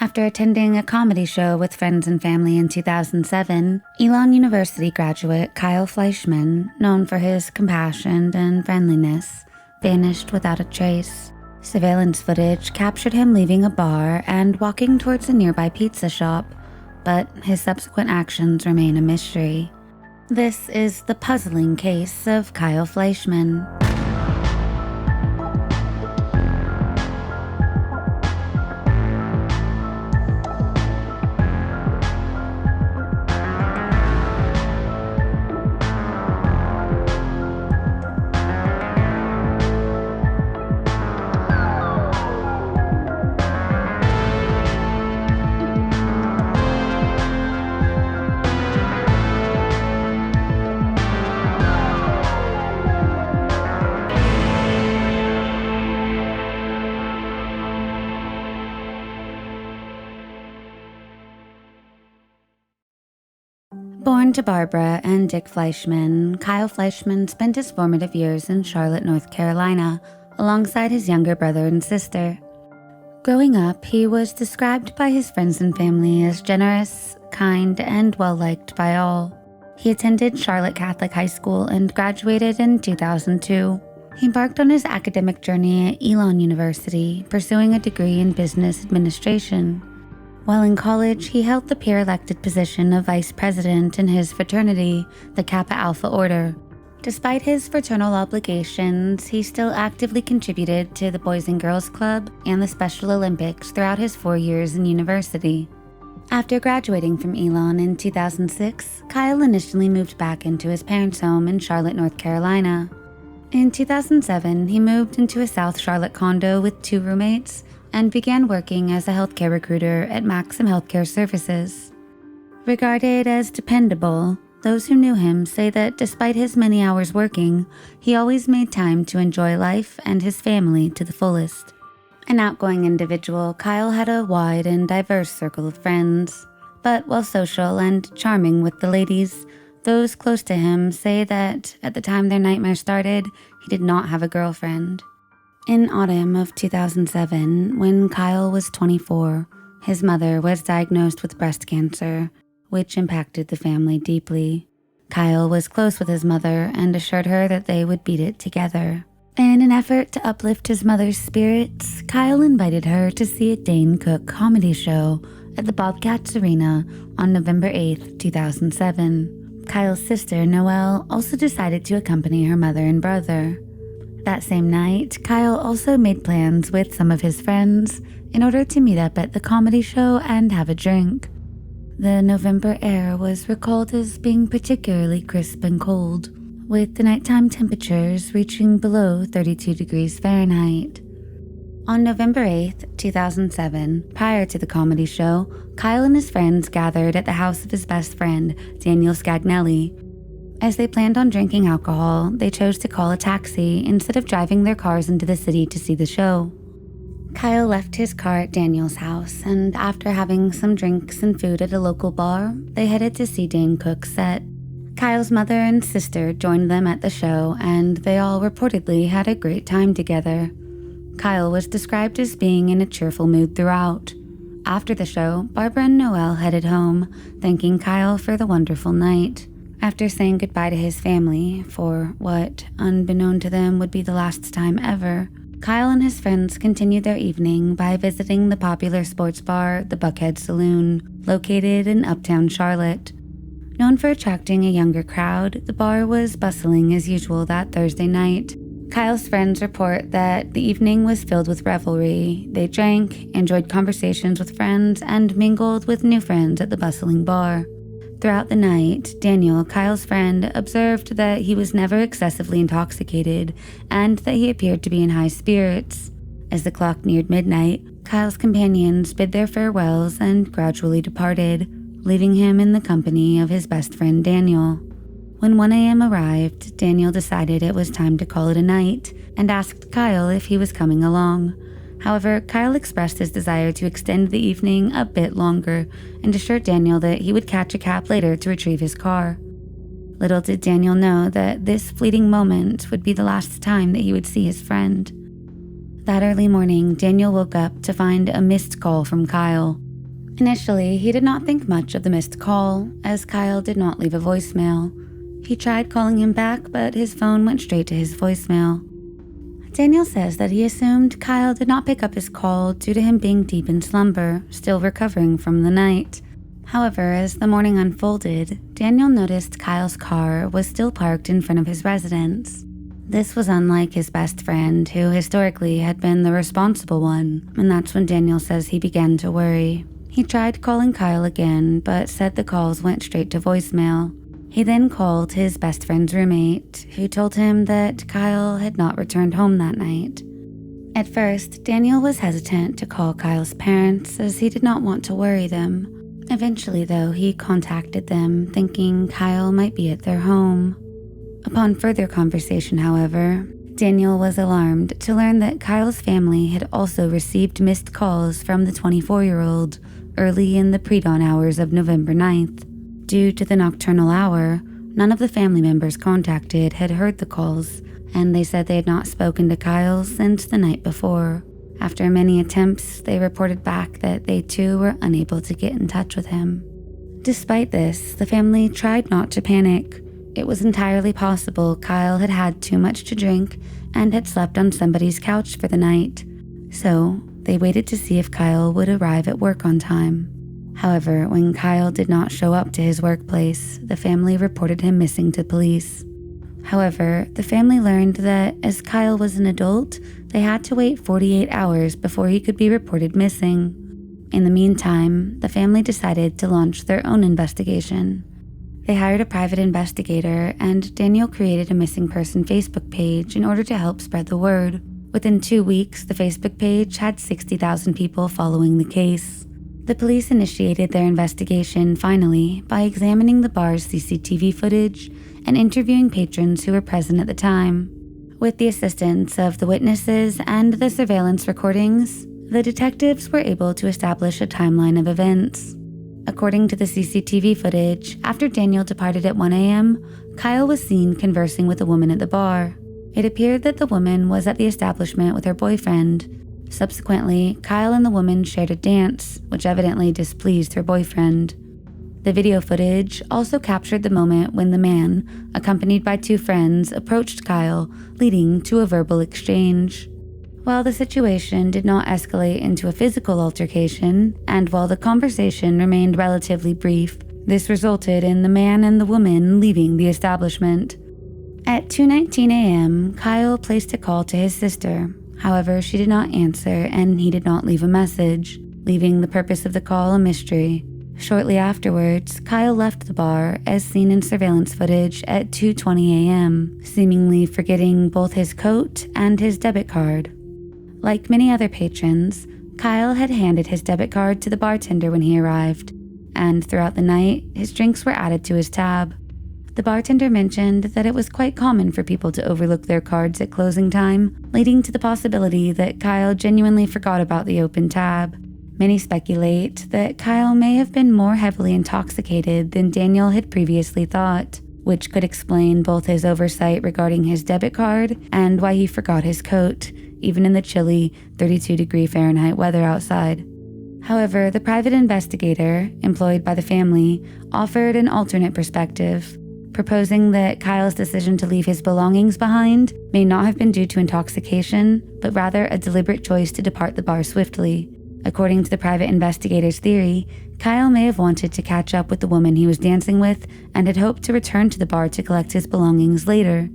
After attending a comedy show with friends and family in 2007, Elon University graduate Kyle Fleischmann, known for his compassion and friendliness, vanished without a trace. Surveillance footage captured him leaving a bar and walking towards a nearby pizza shop, but his subsequent actions remain a mystery. This is the puzzling case of Kyle Fleischmann. Born to Barbara and Dick Fleischmann, Kyle Fleischmann spent his formative years in Charlotte, North Carolina, alongside his younger brother and sister. Growing up, he was described by his friends and family as generous, kind, and well-liked by all. He attended Charlotte Catholic High School and graduated in 2002. He embarked on his academic journey at Elon University, pursuing a degree in business administration. While in college, he held the peer-elected position of vice president in his fraternity, the Kappa Alpha Order. Despite his fraternal obligations, he still actively contributed to the Boys and Girls Club and the Special Olympics throughout his 4 years in university. After graduating from Elon in 2006, Kyle initially moved back into his parents' home in Charlotte, North Carolina. In 2007, he moved into a South Charlotte condo with 2 roommates, and began working as a healthcare recruiter at Maxim Healthcare Services. Regarded as dependable, those who knew him say that despite his many hours working, he always made time to enjoy life and his family to the fullest. An outgoing individual, Kyle had a wide and diverse circle of friends. But while social and charming with the ladies, those close to him say that at the time their nightmare started, he did not have a girlfriend. In autumn of 2007, when Kyle was 24, his mother was diagnosed with breast cancer, which impacted the family deeply. Kyle was close with his mother and assured her that they would beat it together. In an effort to uplift his mother's spirits, Kyle invited her to see a Dane Cook comedy show at the Bobcats Arena on November 8, 2007. Kyle's sister, Noelle, also decided to accompany her mother and brother. That same night, Kyle also made plans with some of his friends in order to meet up at the comedy show and have a drink. The November air was recalled as being particularly crisp and cold, with the nighttime temperatures reaching below 32 degrees Fahrenheit. On November 8, 2007, prior to the comedy show, Kyle and his friends gathered at the house of his best friend, Daniel Scagnelli. As they planned on drinking alcohol, they chose to call a taxi instead of driving their cars into the city to see the show. Kyle left his car at Daniel's house, and after having some drinks and food at a local bar, they headed to see Dane Cook's set. Kyle's mother and sister joined them at the show, and they all reportedly had a great time together. Kyle was described as being in a cheerful mood throughout. After the show, Barbara and Noelle headed home, thanking Kyle for the wonderful night. After saying goodbye to his family for what, unbeknown to them, would be the last time ever, Kyle and his friends continued their evening by visiting the popular sports bar, the Buckhead Saloon, located in Uptown Charlotte. Known for attracting a younger crowd, the bar was bustling as usual that Thursday night. Kyle's friends report that the evening was filled with revelry. They drank, enjoyed conversations with friends, and mingled with new friends at the bustling bar. Throughout the night, Daniel, Kyle's friend, observed that he was never excessively intoxicated and that he appeared to be in high spirits. As the clock neared midnight, Kyle's companions bid their farewells and gradually departed, leaving him in the company of his best friend Daniel. When 1 a.m. arrived, Daniel decided it was time to call it a night and asked Kyle if he was coming along. However, Kyle expressed his desire to extend the evening a bit longer and assured Daniel that he would catch a cab later to retrieve his car. Little did Daniel know that this fleeting moment would be the last time that he would see his friend. That early morning, Daniel woke up to find a missed call from Kyle. Initially, he did not think much of the missed call, as Kyle did not leave a voicemail. He tried calling him back, but his phone went straight to his voicemail. Daniel says that he assumed Kyle did not pick up his call due to him being deep in slumber, still recovering from the night. However, as the morning unfolded, Daniel noticed Kyle's car was still parked in front of his residence. This was unlike his best friend, who historically had been the responsible one, and that's when Daniel says he began to worry. He tried calling Kyle again, but said the calls went straight to voicemail. He then called his best friend's roommate, who told him that Kyle had not returned home that night. At first, Daniel was hesitant to call Kyle's parents, as he did not want to worry them. Eventually, though, he contacted them, thinking Kyle might be at their home. Upon further conversation, however, Daniel was alarmed to learn that Kyle's family had also received missed calls from the 24-year-old early in the pre-dawn hours of November 9th. Due to the nocturnal hour, none of the family members contacted had heard the calls, and they said they had not spoken to Kyle since the night before. After many attempts, they reported back that they too were unable to get in touch with him. Despite this, the family tried not to panic. It was entirely possible Kyle had had too much to drink and had slept on somebody's couch for the night. So, they waited to see if Kyle would arrive at work on time. However, when Kyle did not show up to his workplace, the family reported him missing to police. However, the family learned that as Kyle was an adult, they had to wait 48 hours before he could be reported missing. In the meantime, the family decided to launch their own investigation. They hired a private investigator, and Daniel created a missing person Facebook page in order to help spread the word. Within 2 weeks, the Facebook page had 60,000 people following the case. The police initiated their investigation finally by examining the bar's CCTV footage and interviewing patrons who were present at the time. With the assistance of the witnesses and the surveillance recordings, the detectives were able to establish a timeline of events. According to the CCTV footage, after Daniel departed at 1 a.m., Kyle was seen conversing with a woman at the bar. It appeared that the woman was at the establishment with her boyfriend. Subsequently, Kyle and the woman shared a dance, which evidently displeased her boyfriend. The video footage also captured the moment when the man, accompanied by 2 friends, approached Kyle, leading to a verbal exchange. While the situation did not escalate into a physical altercation, and while the conversation remained relatively brief, this resulted in the man and the woman leaving the establishment. At 2:19 a.m., Kyle placed a call to his sister. However, she did not answer and he did not leave a message, leaving the purpose of the call a mystery. Shortly afterwards, Kyle left the bar as seen in surveillance footage at 2:20 a.m., seemingly forgetting both his coat and his debit card. Like many other patrons, Kyle had handed his debit card to the bartender when he arrived, and throughout the night, his drinks were added to his tab. The bartender mentioned that it was quite common for people to overlook their cards at closing time, leading to the possibility that Kyle genuinely forgot about the open tab. Many speculate that Kyle may have been more heavily intoxicated than Daniel had previously thought, which could explain both his oversight regarding his debit card and why he forgot his coat, even in the chilly 32-degree Fahrenheit weather outside. However, the private investigator, employed by the family, offered an alternate perspective, proposing that Kyle's decision to leave his belongings behind may not have been due to intoxication, but rather a deliberate choice to depart the bar swiftly. According to the private investigator's theory, Kyle may have wanted to catch up with the woman he was dancing with and had hoped to return to the bar to collect his belongings later.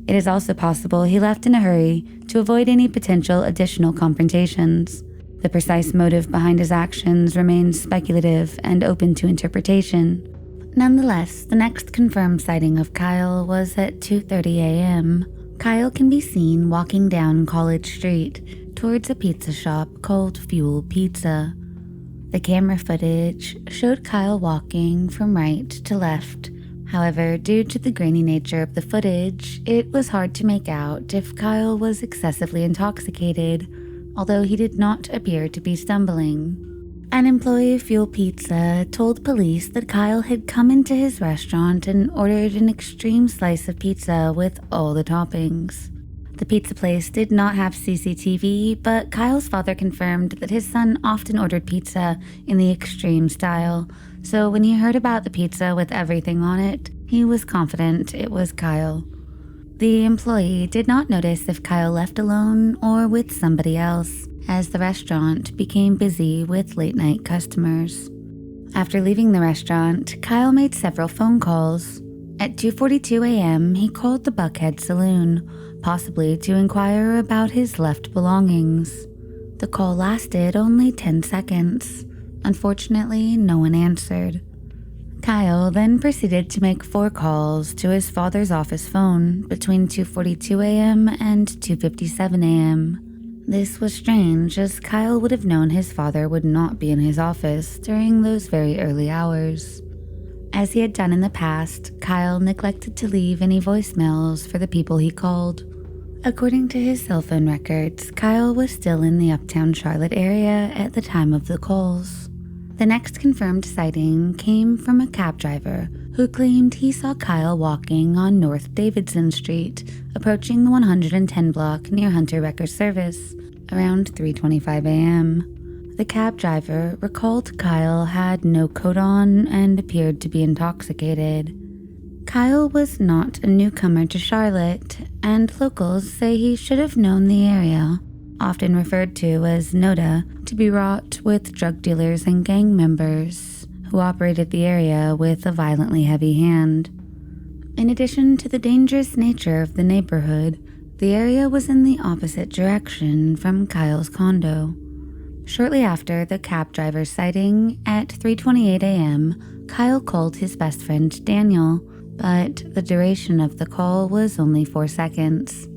It is also possible he left in a hurry to avoid any potential additional confrontations. The precise motive behind his actions remains speculative and open to interpretation. Nonetheless, the next confirmed sighting of Kyle was at 2:30 a.m. Kyle can be seen walking down College Street towards a pizza shop called Fuel Pizza. The camera footage showed Kyle walking from right to left. However, due to the grainy nature of the footage, it was hard to make out if Kyle was excessively intoxicated, although he did not appear to be stumbling. An employee of Fuel Pizza told police that Kyle had come into his restaurant and ordered an extreme slice of pizza with all the toppings. The pizza place did not have CCTV, but Kyle's father confirmed that his son often ordered pizza in the extreme style, so when he heard about the pizza with everything on it, he was confident it was Kyle. The employee did not notice if Kyle left alone or with somebody else, as the restaurant became busy with late-night customers. After leaving the restaurant, Kyle made several phone calls. At 2:42 a.m., he called the Buckhead Saloon, possibly to inquire about his left belongings. The call lasted only 10 seconds. Unfortunately, no one answered. Kyle then proceeded to make 4 calls to his father's office phone between 2:42 a.m. and 2:57 a.m. This was strange, as Kyle would have known his father would not be in his office during those very early hours. As he had done in the past, Kyle neglected to leave any voicemails for the people he called. According to his cell phone records, Kyle was still in the uptown Charlotte area at the time of the calls. The next confirmed sighting came from a cab driver who claimed he saw Kyle walking on North Davidson Street, approaching the 110 block near Hunter Wrecker Service, around 3:25 a.m. The cab driver recalled Kyle had no coat on and appeared to be intoxicated. Kyle was not a newcomer to Charlotte, and locals say he should have known the area, often referred to as NODA, to be wrought with drug dealers and gang members who operated the area with a violently heavy hand. In addition to the dangerous nature of the neighborhood, the area was in the opposite direction from Kyle's condo. Shortly after the cab driver's sighting, at 3:28 a.m., Kyle called his best friend Daniel, but the duration of the call was only 4 seconds.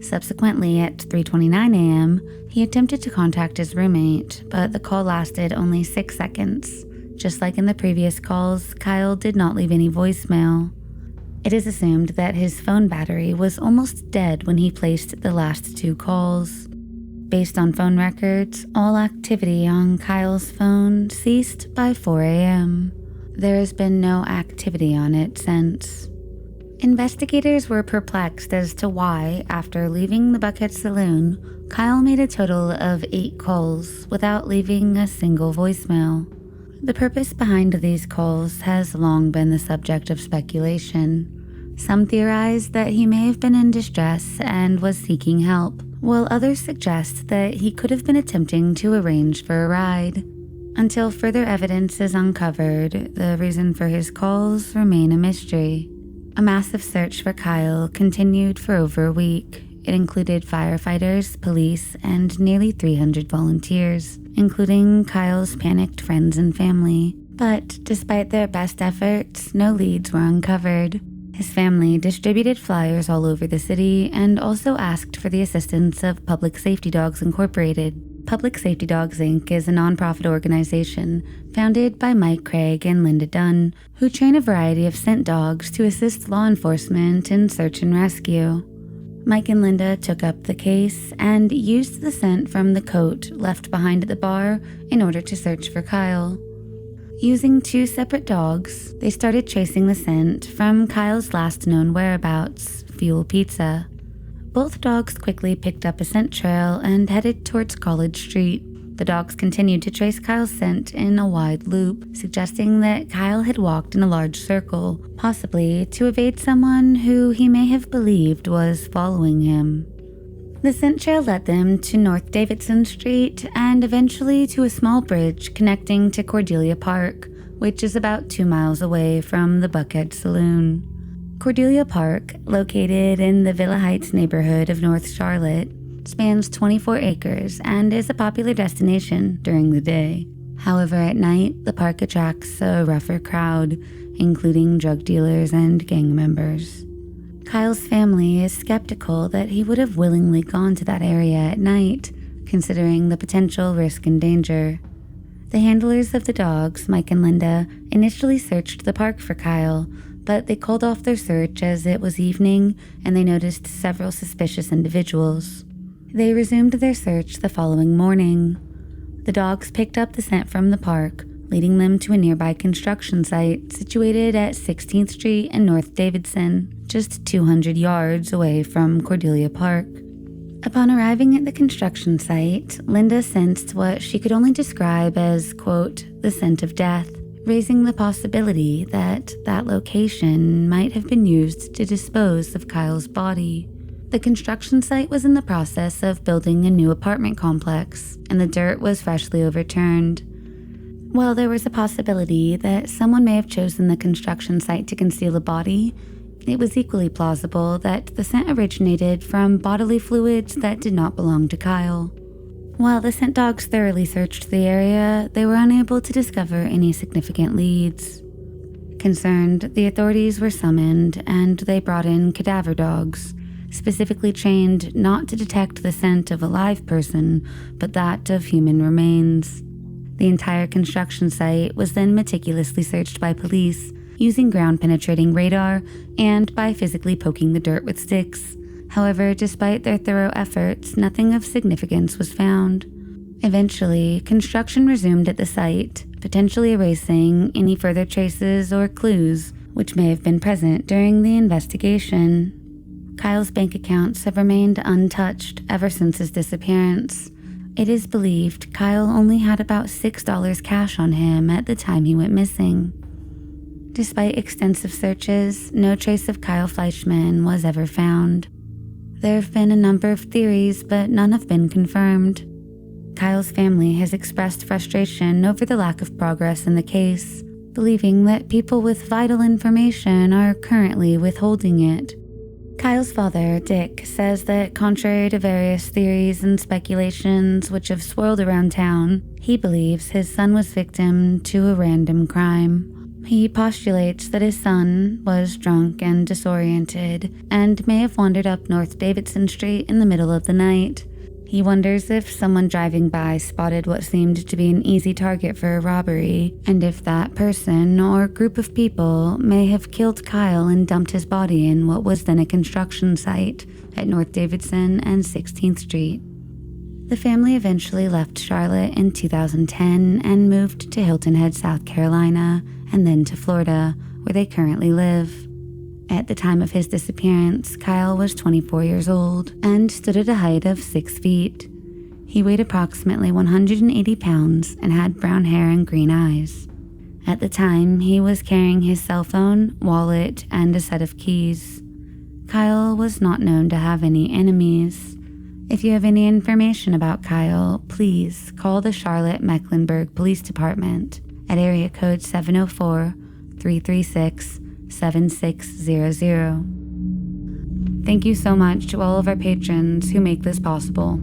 Subsequently, at 3:29 a.m., he attempted to contact his roommate, but the call lasted only 6 seconds. Just like in the previous calls, Kyle did not leave any voicemail. It is assumed that his phone battery was almost dead when he placed the last 2 calls. Based on phone records, all activity on Kyle's phone ceased by 4 a.m. There has been no activity on it since. Investigators were perplexed as to why, after leaving the Buckhead Saloon, Kyle made a total of 8 calls without leaving a single voicemail. The purpose behind these calls has long been the subject of speculation. Some theorize that he may have been in distress and was seeking help, while others suggest that he could have been attempting to arrange for a ride. Until further evidence is uncovered, the reason for his calls remain a mystery. A massive search for Kyle continued for over a week. It included firefighters, police, and nearly 300 volunteers, including Kyle's panicked friends and family. But despite their best efforts, no leads were uncovered. His family distributed flyers all over the city and also asked for the assistance of Public Safety Dogs Incorporated. Public Safety Dogs Inc. is a nonprofit organization founded by Mike Craig and Linda Dunn, who train a variety of scent dogs to assist law enforcement in search and rescue. Mike and Linda took up the case and used the scent from the coat left behind at the bar in order to search for Kyle. Using 2 separate dogs, they started tracing the scent from Kyle's last known whereabouts, Fuel Pizza. Both dogs quickly picked up a scent trail and headed towards College Street. The dogs continued to trace Kyle's scent in a wide loop, suggesting that Kyle had walked in a large circle, possibly to evade someone who he may have believed was following him. The scent trail led them to North Davidson Street and eventually to a small bridge connecting to Cordelia Park, which is about 2 miles away from the Buckhead Saloon. Cordelia Park, located in the Villa Heights neighborhood of North Charlotte, spans 24 acres and is a popular destination during the day. However, at night, the park attracts a rougher crowd, including drug dealers and gang members. Kyle's family is skeptical that he would have willingly gone to that area at night, considering the potential risk and danger. The handlers of the dogs, Mike and Linda, initially searched the park for Kyle, but they called off their search as it was evening and they noticed several suspicious individuals. They resumed their search the following morning. The dogs picked up the scent from the park, leading them to a nearby construction site situated at 16th Street and North Davidson, just 200 yards away from Cordelia Park. Upon arriving at the construction site, Linda sensed what she could only describe as, quote, the scent of death, raising the possibility that that location might have been used to dispose of Kyle's body. The construction site was in the process of building a new apartment complex, and the dirt was freshly overturned. While there was a possibility that someone may have chosen the construction site to conceal a body, it was equally plausible that the scent originated from bodily fluids that did not belong to Kyle. While the scent dogs thoroughly searched the area, they were unable to discover any significant leads. Concerned, the authorities were summoned and they brought in cadaver dogs, specifically trained not to detect the scent of a live person, but that of human remains. The entire construction site was then meticulously searched by police, using ground-penetrating radar and by physically poking the dirt with sticks. However, despite their thorough efforts, nothing of significance was found. Eventually, construction resumed at the site, potentially erasing any further traces or clues which may have been present during the investigation. Kyle's bank accounts have remained untouched ever since his disappearance. It is believed Kyle only had about $6 cash on him at the time he went missing. Despite extensive searches, no trace of Kyle Fleischmann was ever found. There have been a number of theories, but none have been confirmed. Kyle's family has expressed frustration over the lack of progress in the case, believing that people with vital information are currently withholding it. Kyle's father, Dick, says that contrary to various theories and speculations which have swirled around town, he believes his son was victim to a random crime. He postulates that his son was drunk and disoriented and may have wandered up North Davidson Street in the middle of the night. He wonders if someone driving by spotted what seemed to be an easy target for a robbery, and if that person or group of people may have killed Kyle and dumped his body in what was then a construction site at North Davidson and 16th Street. The family eventually left Charlotte in 2010 and moved to Hilton Head, South Carolina, and then to Florida, where they currently live. At the time of his disappearance, Kyle was 24 years old and stood at a height of 6 feet. He weighed approximately 180 pounds and had brown hair and green eyes. At the time, he was carrying his cell phone, wallet, and a set of keys. Kyle was not known to have any enemies. If you have any information about Kyle, please call the Charlotte-Mecklenburg Police Department at area code 704-336-7600. Thank you so much to all of our patrons who make this possible.